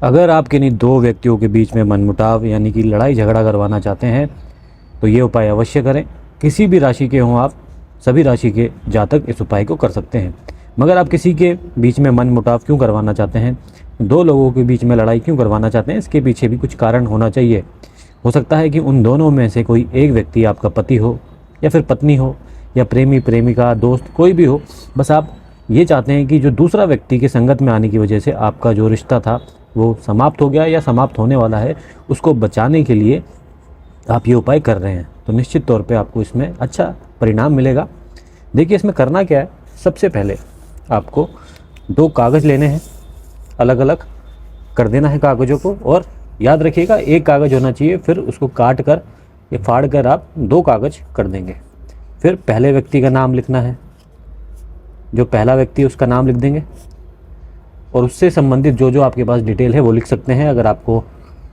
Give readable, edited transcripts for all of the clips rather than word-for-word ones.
अगर आप किन्हीं दो व्यक्तियों के बीच में मनमुटाव यानी कि लड़ाई झगड़ा करवाना चाहते हैं तो ये उपाय अवश्य करें। किसी भी राशि के हों आप, सभी राशि के जातक इस उपाय को कर सकते हैं। मगर आप किसी के बीच में मनमुटाव क्यों करवाना चाहते हैं, दो लोगों के बीच में लड़ाई क्यों करवाना चाहते हैं, इसके पीछे भी कुछ कारण होना चाहिए। हो सकता है कि उन दोनों में से कोई एक व्यक्ति आपका पति हो या फिर पत्नी हो या प्रेमी प्रेमिका दोस्त कोई भी हो। बस आप ये चाहते हैं कि जो दूसरा व्यक्ति के संगत में आने की वजह से आपका जो रिश्ता था वो समाप्त हो गया या समाप्त होने वाला है, उसको बचाने के लिए आप ये उपाय कर रहे हैं। तो निश्चित तौर पे आपको इसमें अच्छा परिणाम मिलेगा। देखिए इसमें करना क्या है, सबसे पहले आपको 2 कागज़ लेने हैं, अलग अलग कर देना है कागज़ों को। और याद रखिएगा एक कागज़ होना चाहिए, फिर उसको काट कर या फाड़ कर आप 2 कागज़ कर देंगे। फिर पहले व्यक्ति का नाम लिखना है, जो पहला व्यक्ति है उसका नाम लिख देंगे और उससे संबंधित जो जो आपके पास डिटेल है वो लिख सकते हैं। अगर आपको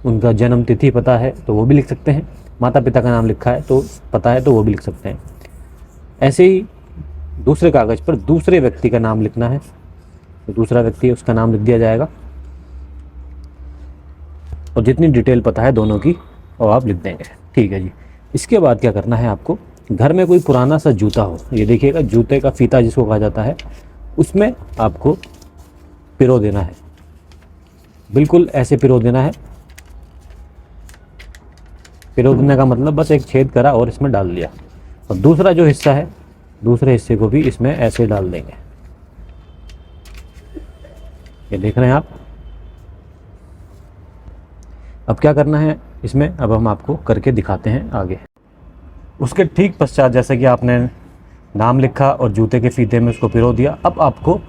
उनका जन्म तिथि पता है तो वो भी लिख सकते हैं, माता पिता का नाम लिखा है तो पता है तो वो भी लिख सकते हैं। ऐसे ही दूसरे कागज़ पर दूसरे व्यक्ति का नाम लिखना है, तो दूसरा व्यक्ति है उसका नाम लिख दिया जाएगा और जितनी डिटेल पता है दोनों की वो आप लिख देंगे। ठीक है जी। इसके बाद क्या करना है, आपको घर में कोई पुराना सा जूता हो, ये देखिएगा जूते का फीता जिसको कहा जाता है, उसमें आपको पिरो देना है। बिल्कुल ऐसे पिरो देना है। पिरो देने का मतलब बस एक छेद करा और इसमें डाल दिया। और दूसरा जो हिस्सा है, दूसरे हिस्से को भी इसमें ऐसे डाल देंगे। ये देख रहे हैं आप। अब क्या करना है इसमें, अब हम आपको करके दिखाते हैं आगे। उसके ठीक पश्चात जैसे कि आपने नाम लिखा और जूते के फीते में उसको पिरो दिया, अब आपको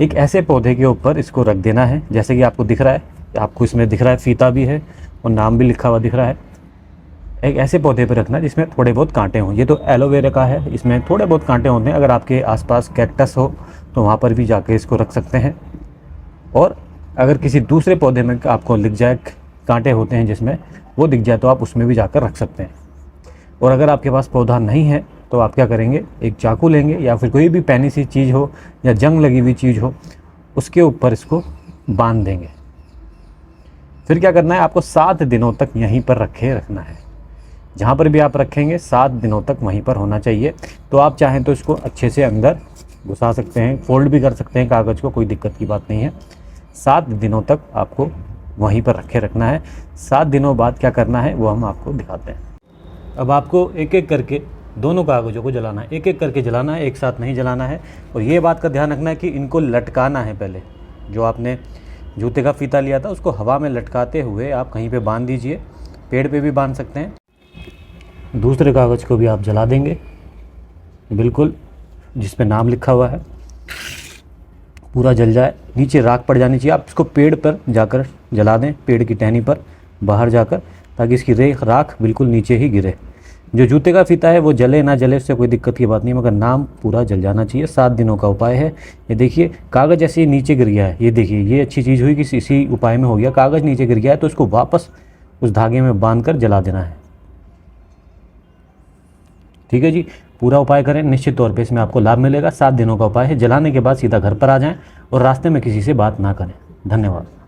एक ऐसे पौधे के ऊपर इसको रख देना है। जैसे कि आपको दिख रहा है, आपको इसमें दिख रहा है फीता भी है और नाम भी लिखा हुआ दिख रहा है। एक ऐसे पौधे पर रखना जिसमें थोड़े बहुत कांटे हों। ये तो एलोवेरा का है, इसमें थोड़े बहुत कांटे होते हैं। अगर आपके आसपास कैक्टस हो तो वहाँ पर भी जाके इसको रख सकते हैं। और अगर किसी दूसरे पौधे में आपको दिख जाए कांटे होते हैं जिसमें, वो दिख जाए तो आप उसमें भी जाकर रख सकते हैं। और अगर आपके पास पौधा नहीं है तो आप क्या करेंगे, एक चाकू लेंगे या फिर कोई भी पैनी सी चीज़ हो या जंग लगी हुई चीज़ हो, उसके ऊपर इसको बांध देंगे। फिर क्या करना है, आपको 7 दिनों तक यहीं पर रखे रखना है। जहाँ पर भी आप रखेंगे 7 दिनों तक वहीं पर होना चाहिए। तो आप चाहें तो इसको अच्छे से अंदर घुसा सकते हैं, फोल्ड भी कर सकते हैं कागज़ को, कोई दिक्कत की बात नहीं है। 7 दिनों तक आपको वहीं पर रखे रखना है। 7 दिनों बाद क्या करना है वो हम आपको दिखाते हैं। अब आपको एक एक करके दोनों कागज़ों को जलाना है, एक एक करके जलाना है, एक साथ नहीं जलाना है। और ये बात का ध्यान रखना है कि इनको लटकाना है। पहले जो आपने जूते का फीता लिया था उसको हवा में लटकाते हुए आप कहीं पे बांध दीजिए, पेड़ पे भी बांध सकते हैं। दूसरे कागज़ को भी आप जला देंगे, बिल्कुल जिस पे नाम लिखा हुआ है पूरा जल जाए, नीचे राख पड़ जानी चाहिए। आप इसको पेड़ पर जाकर जला दें, पेड़ की टहनी पर बाहर जाकर, ताकि इसकी राख बिल्कुल नीचे ही गिरे। जो जूते का फीता है वो जले ना जले उससे कोई दिक्कत की बात नहीं, मगर नाम पूरा जल जाना चाहिए। 7 दिनों का उपाय है। ये देखिए कागज़ ऐसे ही नीचे गिर गया है, ये देखिए ये अच्छी चीज़ हुई कि इसी उपाय में हो गया। कागज़ नीचे गिर गया है तो इसको वापस उस धागे में बांध कर जला देना है। ठीक है जी, पूरा उपाय करें, निश्चित तौर पे इसमें आपको लाभ मिलेगा। 7 दिनों का उपाय है। जलाने के बाद सीधा घर पर आ जाएं और रास्ते में किसी से बात ना करें। धन्यवाद।